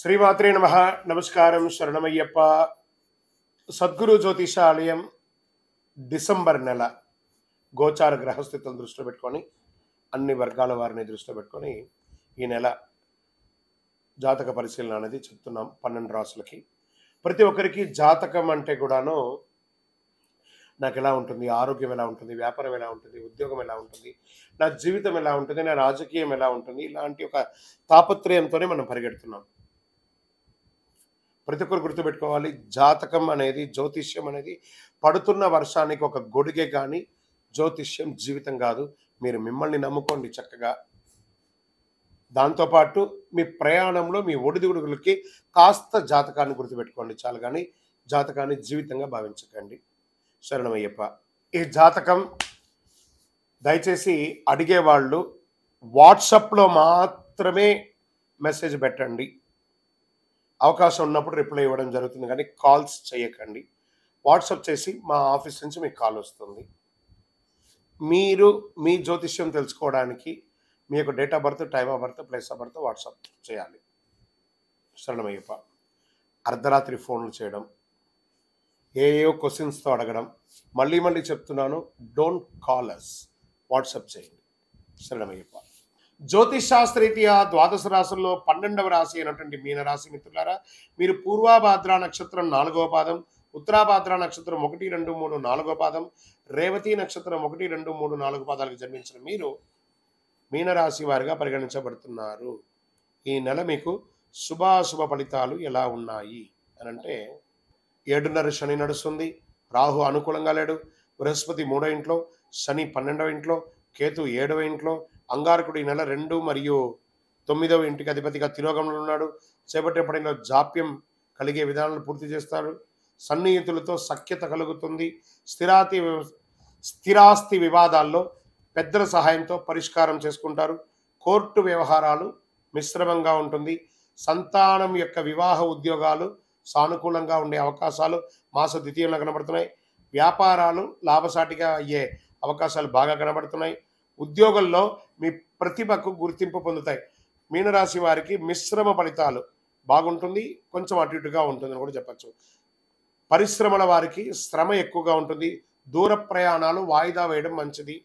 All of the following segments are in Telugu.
శ్రీమాత్రే నమః. నమస్కారం, శరణమయ్యప్ప. సద్గురు జ్యోతిషాలయం డిసెంబర్ నెల గోచార గ్రహస్థితులను దృష్టిలో పెట్టుకొని అన్ని వర్గాల వారిని దృష్టిలో పెట్టుకొని ఈ నెల జాతక పరిశీలన అనేది చెప్తున్నాం 12 రాసులకి. ప్రతి ఒక్కరికి జాతకం అంటే కూడాను నాకు ఎలా ఉంటుంది, ఆరోగ్యం ఎలా ఉంటుంది, వ్యాపారం ఎలా ఉంటుంది, ఉద్యోగం ఎలా ఉంటుంది, నా జీవితం ఎలా ఉంటుంది, నా రాజకీయం ఎలా ఉంటుంది, ఇలాంటి ఒక తాపత్రయంతోనే మనం పరిగెడుతున్నాం. ప్రతి ఒక్కరు గుర్తుపెట్టుకోవాలి, జాతకం అనేది, జ్యోతిష్యం అనేది పడుతున్న వర్షానికి ఒక గొడుగే కానీ జ్యోతిష్యం జీవితం కాదు. మీరు మిమ్మల్ని నమ్ముకోండి చక్కగా. దాంతోపాటు మీ ప్రయాణంలో మీ ఒడిదుడుగులకి కాస్త జాతకాన్ని గుర్తుపెట్టుకోండి చాలు, కానీ జాతకాన్ని జీవితంగా భావించకండి. శరణమయ్యప్ప. ఈ జాతకం దయచేసి అడిగేవాళ్ళు వాట్సాప్లో మాత్రమే మెసేజ్ పెట్టండి. అవకాశం ఉన్నప్పుడు రిప్లై ఇవ్వడం జరుగుతుంది, కానీ కాల్స్ చేయకండి. వాట్సాప్ చేసి మా ఆఫీస్ నుంచి మీకు కాల్ వస్తుంది. మీరు మీ జ్యోతిష్యం తెలుసుకోవడానికి మీ యొక్క date of birth, time of birth, place of birth WhatsApp చేయాలి. శరణమయ్యప్ప. అర్ధరాత్రి ఫోన్లు చేయడం, ఏయో క్వశ్చన్స్తో అడగడం, మళ్ళీ చెప్తున్నాను, డోంట్ కాల్ అస్, వాట్సాప్ చేయండి. శరణమయ్యప్ప. జ్యోతిష్ శాస్త్రరీత్యా ద్వాదశ రాశుల్లో 12వ రాశి అయినటువంటి మీనరాశి మిత్రులారా, మీరు పూర్వాభాద్ర నక్షత్రం 4వ పాదం, ఉత్తరాభాద్ర నక్షత్రం 1, 2, 3, 4వ పాదం, రేవతి నక్షత్రం 1, 2, 3, 4 పాదాలకు జన్మించిన మీరు మీనరాశి వారిగా పరిగణించబడుతున్నారు. ఈ నెల మీకు శుభాశుభ ఫలితాలు ఎలా ఉన్నాయి అని అంటే, 7:30 శని నడుస్తుంది, రాహు అనుకూలంగా లేడు, బృహస్పతి 3వ ఇంట్లో, శని 12వ ఇంట్లో, కేతు 7వ ఇంట్లో, అంగారకుడు ఈ నెల 2 మరియు 9వ ఇంటికి అధిపతిగా తిరోగమనంలో ఉన్నాడు. చేపట్టే పనిలో జాప్యం కలిగే విధానాలు పూర్తి చేస్తారు. సన్నిహితులతో సఖ్యత కలుగుతుంది. స్థిరాస్తి వివాదాల్లో పెద్దల సహాయంతో పరిష్కారం చేసుకుంటారు. కోర్టు వ్యవహారాలు మిశ్రమంగా ఉంటుంది. సంతానం యొక్క వివాహ ఉద్యోగాలు సానుకూలంగా ఉండే అవకాశాలు మాస ద్వితీయంలో కనబడుతున్నాయి. వ్యాపారాలు లాభసాటిగా అయ్యే అవకాశాలు బాగా కనబడుతున్నాయి. ఉద్యోగంలో మీ ప్రతిభకు గుర్తింపు పొందుతాయి. మీనరాశి వారికి మిశ్రమ ఫలితాలు బాగుంటుంది, కొంచెం అటు ఇటుగా ఉంటుందని కూడా చెప్పచ్చు. పరిశ్రమల వారికి శ్రమ ఎక్కువగా ఉంటుంది. దూర ప్రయాణాలు వాయిదా వేయడం మంచిది.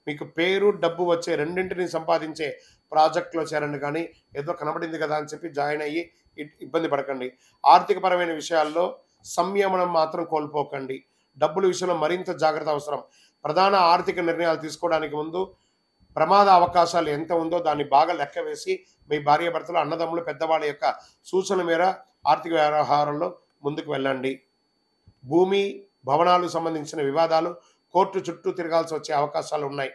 మీకు పేరు, డబ్బు వచ్చే రెండింటిని సంపాదించే ప్రాజెక్టులో చేరండి, కానీ ఏదో కనబడింది కదా అని చెప్పి జాయిన్ అయ్యి ఇబ్బంది పడకండి. ఆర్థికపరమైన విషయాల్లో సంయమనం మాత్రం కోల్పోకండి. డబ్బుల విషయంలో మరింత జాగ్రత్త అవసరం. ప్రధాన ఆర్థిక నిర్ణయాలు తీసుకోవడానికి ముందు ప్రమాద అవకాశాలు ఎంత ఉందో దాన్ని బాగా లెక్క వేసి మీ భార్యాభర్తలు, అన్నదమ్ములు, పెద్దవాళ్ళ యొక్క సూచన మేర ఆర్థిక వ్యవహారంలో ముందుకు వెళ్ళండి. భూమి, భవనాలు సంబంధించిన వివాదాలు కోర్టు చుట్టూ తిరగాల్సి వచ్చే అవకాశాలు ఉన్నాయి.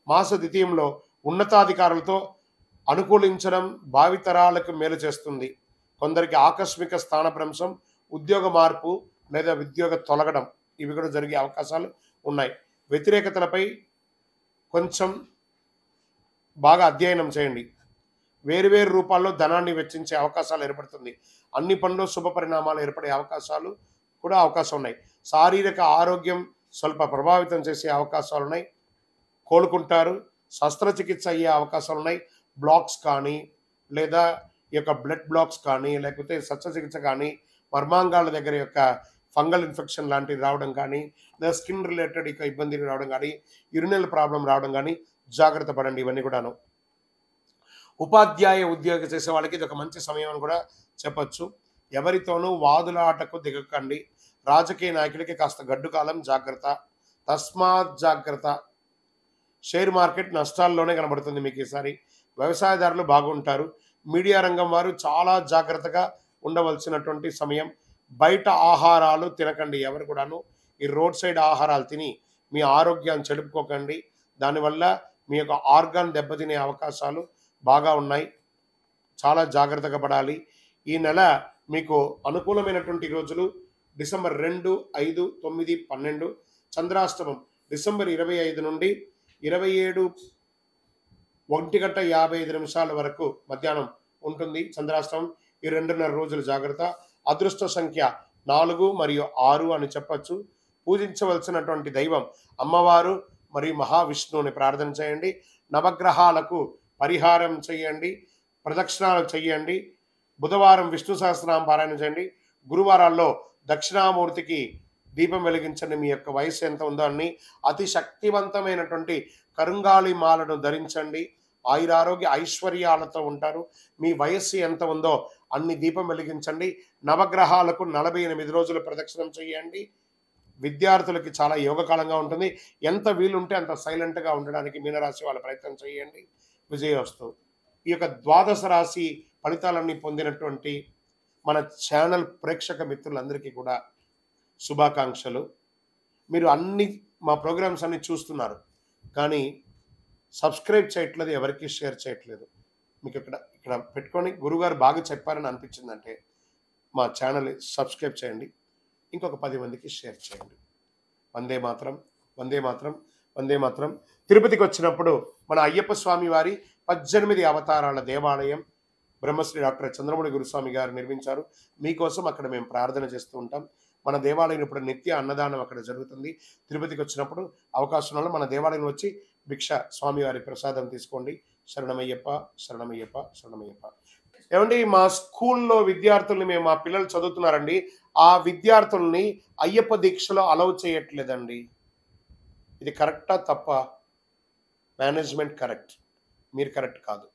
మాస ద్వితీయంలో ఉన్నతాధికారులతో అనుకూలించడం భావితరాలకు మేలు చేస్తుంది. కొందరికి ఆకస్మిక స్థానభ్రంశం, ఉద్యోగ మార్పు లేదా ఉద్యోగ తొలగడం ఇవి కూడా జరిగే అవకాశాలు ఉన్నాయి. వ్యతిరేకతలపై కొంచెం బాగా అధ్యయనం చేయండి. వేరువేరు రూపాల్లో ధనాన్ని వెచ్చించే అవకాశాలు ఏర్పడుతుంది. అన్ని పనుల్లో శుభ పరిణామాలు ఏర్పడే అవకాశాలు కూడా ఉన్నాయి. శారీరక ఆరోగ్యం స్వల్ప ప్రభావితం చేసే అవకాశాలు ఉన్నాయి. కోలుకుంటారు. శస్త్రచికిత్స అయ్యే అవకాశాలు ఉన్నాయి. బ్లాక్స్ కానీ, లేదా ఈ యొక్క బ్లడ్ బ్లాక్స్ కానీ, లేకపోతే శస్త్రచికిత్స కానీ, మర్మాంగాల దగ్గర యొక్క ఫంగల్ ఇన్ఫెక్షన్ లాంటివి రావడం కానీ, లేదా స్కిన్ రిలేటెడ్ ఇక ఇబ్బంది రావడం కానీ, యూరినల్ ప్రాబ్లం రావడం కానీ జాగ్రత్త పడండి. ఇవన్నీ కూడాను. ఉపాధ్యాయ ఉద్యోగం చేసే వాళ్ళకి ఇది ఒక మంచి సమయం అని కూడా చెప్పచ్చు. ఎవరితోనూ వాదులాటకు దిగకండి. రాజకీయ నాయకులకి కాస్త గడ్డు కాలం, జాగ్రత్త, తస్మాత్ జాగ్రత్త. షేర్ మార్కెట్ నష్టాల్లోనే కనబడుతుంది మీకు ఈసారి. వ్యవసాయదారులు బాగుంటారు. మీడియా రంగం వారు చాలా జాగ్రత్తగా ఉండవలసినటువంటి సమయం. బయట ఆహారాలు తినకండి. ఎవరు కూడాను ఈ రోడ్ సైడ్ ఆహారాలు తిని మీ ఆరోగ్యాన్ని చెడుపుకోకండి. దానివల్ల మీ యొక్క ఆర్గాన్ దెబ్బతినే అవకాశాలు బాగా ఉన్నాయి. చాలా జాగ్రత్తగా పడాలి. ఈ నెల మీకు అనుకూలమైనటువంటి రోజులు డిసెంబర్ 2, 5, 9, 12. చంద్రాష్టమం డిసెంబర్ 25 నుండి 27 1:55 వరకు మధ్యాహ్నం ఉంటుంది చంద్రాష్టమం. ఈ 2.5 రోజులు జాగ్రత్త. అదృష్ట సంఖ్య 4 మరియు 6 అని చెప్పచ్చు. పూజించవలసినటువంటి దైవం అమ్మవారు మరియు మహావిష్ణువుని ప్రార్థన చేయండి. నవగ్రహాలకు పరిహారం చేయండి, ప్రదక్షిణాలు చేయండి. బుధవారం విష్ణు సహస్రనామ పారాయణ చేయండి. గురువారాల్లో దక్షిణామూర్తికి దీపం వెలిగించండి. మీ యొక్క వయసు ఎంత ఉందో అని అతి శక్తివంతమైనటువంటి కరుంగాళి మాలను ధరించండి. ఆయురారోగ్య ఐశ్వర్యాలతో ఉంటారు. మీ వయస్సు ఎంత ఉందో అన్ని దీపం వెలిగించండి. నవగ్రహాలకు 48 రోజులు ప్రదక్షిణం చేయండి. విద్యార్థులకి చాలా యోగకాలంగా ఉంటుంది. ఎంత వీలుంటే అంత సైలెంట్గా ఉండడానికి మీనరాశి వాళ్ళ ప్రయత్నం చేయండి. విజయోస్తు. ఈ యొక్క ద్వాదశ రాశి ఫలితాలన్నీ పొందినటువంటి మన ఛానల్ ప్రేక్షక మిత్రులందరికీ కూడా శుభాకాంక్షలు. మీరు మా ప్రోగ్రామ్స్ అన్ని చూస్తున్నారు, కానీ సబ్స్క్రైబ్ చేయట్లేదు, ఎవరికి షేర్ చేయట్లేదు. మీకు ఇక్కడ పెట్టుకొని గురుగారు బాగా చెప్పారని అనిపించిందంటే మా ఛానల్ సబ్స్క్రైబ్ చేయండి, ఇంకొక 10 మందికి షేర్ చేయండి. వందే మాత్రం, వందే మాత్రం, వందే మాత్రం. తిరుపతికి వచ్చినప్పుడు మన అయ్యప్ప స్వామి వారి 18 అవతారాల దేవాలయం బ్రహ్మశ్రీ డాక్టర్ చంద్రమౌళి గురుస్వామి గారు నిర్మించారు. మీకోసం అక్కడ మేము ప్రార్థన చేస్తూ ఉంటాం. మన దేవాలయం ఇప్పుడు నిత్య అన్నదానం అక్కడ జరుగుతుంది. తిరుపతికి వచ్చినప్పుడు అవకాశం వల్ల మన దేవాలయం వచ్చి భిక్ష స్వామివారి ప్రసాదం తీసుకోండి. శరణమయ్యప్ప, శరణమయ్యప్ప, శరణమయ్యప్ప. ఏమండి, మా స్కూల్లో విద్యార్థుల్ని మా పిల్లలు చదువుతున్నారండి, ఆ విద్యార్థుల్ని అయ్యప్ప దీక్షలో అలౌ చేయట్లేదండి. ఇది కరెక్టా తప్ప? మేనేజ్మెంట్ కరెక్ట్, మీరు కరెక్ట్ కాదు.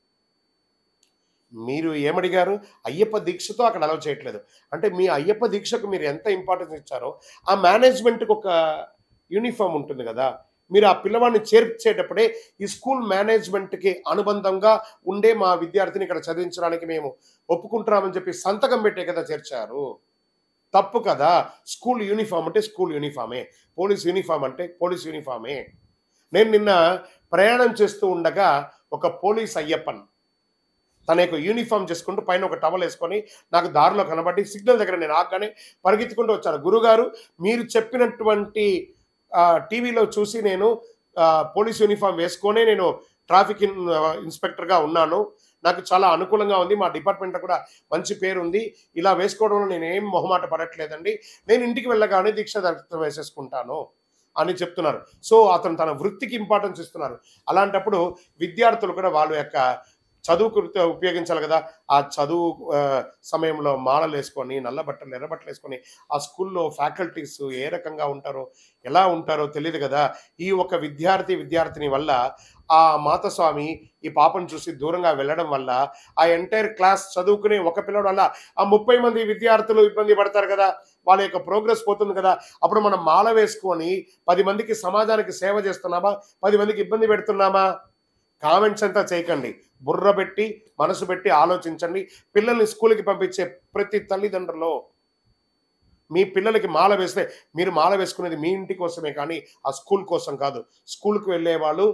మీరు ఏమడిగారు? అయ్యప్ప దీక్షతో అక్కడ అలౌ చేయట్లేదు అంటే మీ అయ్యప్ప దీక్షకు మీరు ఎంత ఇంపార్టెన్స్ ఇచ్చారో ఆ మేనేజ్మెంట్కి ఒక యూనిఫామ్ ఉంటుంది కదా. మీరు ఆ పిల్లవాడిని చేర్చేటప్పుడే ఈ స్కూల్ మేనేజ్మెంట్కి అనుబంధంగా ఉండే మా విద్యార్థిని ఇక్కడ చదివించడానికి మేము ఒప్పుకుంటున్నామని చెప్పి సంతకం పెట్టే కదా చేర్చారు. తప్పు కదా. స్కూల్ యూనిఫామ్ అంటే స్కూల్ యూనిఫామే, పోలీస్ యూనిఫామ్ అంటే పోలీస్ యూనిఫామే. నేను నిన్న ప్రయాణం చేస్తూ ఉండగా ఒక పోలీస్ అయ్యప్పన్ తన యొక్క యూనిఫామ్ చేసుకుంటూ పైన ఒక టవల్ వేసుకొని నాకు దారిలో కనబడి సిగ్నల్ దగ్గర నేను ఆగగానే పరిగెత్తుకుంటూ వచ్చాను. గురుగారు, మీరు చెప్పినటువంటి టీవీలో చూసి నేను పోలీస్ యూనిఫామ్ వేసుకొనే నేను ట్రాఫిక్ ఇన్స్పెక్టర్గా ఉన్నాను, నాకు చాలా అనుకూలంగా ఉంది, మా డిపార్ట్మెంట్లో కూడా మంచి పేరు ఉంది, ఇలా వేసుకోవడంలో నేను ఏం మొహమాట పడట్లేదండి, నేను ఇంటికి వెళ్ళగానే దీక్ష వేసేసుకుంటాను అని చెప్తున్నారు. సో అతను తన వృత్తికి ఇంపార్టెన్స్ ఇస్తున్నారు. అలాంటప్పుడు విద్యార్థులు కూడా వాళ్ళ యొక్క చదువుకు ఉపయోగించాలి కదా. ఆ చదువు సమయంలో మాలలు వేసుకొని నల్ల బట్టలు ఎర్ర బట్టలు వేసుకొని ఆ స్కూల్లో ఫ్యాకల్టీస్ ఏ రకంగా ఉంటారో ఎలా ఉంటారో తెలియదు కదా. ఈ ఒక విద్యార్థిని వల్ల ఆ మాతస్వామి ఈ పాపను చూసి దూరంగా వెళ్ళడం వల్ల ఆ ఎంటైర్ క్లాస్ చదువుకునే ఒక పిల్లడు వల్ల ఆ 30 మంది విద్యార్థులు ఇబ్బంది పడతారు కదా. వాళ్ళ యొక్క ప్రోగ్రెస్ పోతుంది కదా. అప్పుడు మనం మాల వేసుకొని 10 మందికి సమాజానికి సేవ చేస్తున్నామా, 10 మందికి ఇబ్బంది పెడుతున్నామా? కామెంట్స్ అంతా చేయకండి, బుర్ర పెట్టి మనసు పెట్టి ఆలోచించండి. పిల్లల్ని స్కూల్కి పంపించే ప్రతి తల్లిదండ్రులు మీ పిల్లలకి మాల వేస్తే మీరు మాల వేసుకునేది మీ ఇంటి కోసమే కానీ ఆ స్కూల్ కోసం కాదు. స్కూల్కి వెళ్ళే వాళ్ళు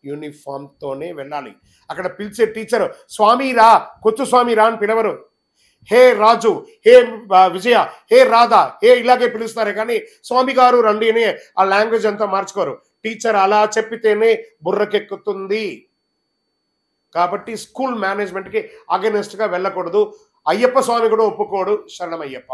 యూనిఫామ్తోనే వెళ్ళాలి. అక్కడ పిలిచే టీచర్ స్వామి రా, కొచ్చు స్వామి రా అని పిలవరు. హే రాజు, హే విజయ, హే రాధా, హే ఇలాగే పిలుస్తారే కానీ స్వామి గారు రండి అని ఆ లాంగ్వేజ్ అంతా మార్చుకోరు. టీచర్ అలా చెప్పితేనే బుర్రకెక్కుతుంది. కాబట్టి స్కూల్ మేనేజ్మెంట్కి అగెనెస్ట్గా వెళ్ళకూడదు. అయ్యప్ప స్వామి కూడా ఒప్పుకోడు. శరణమయ్యప్ప.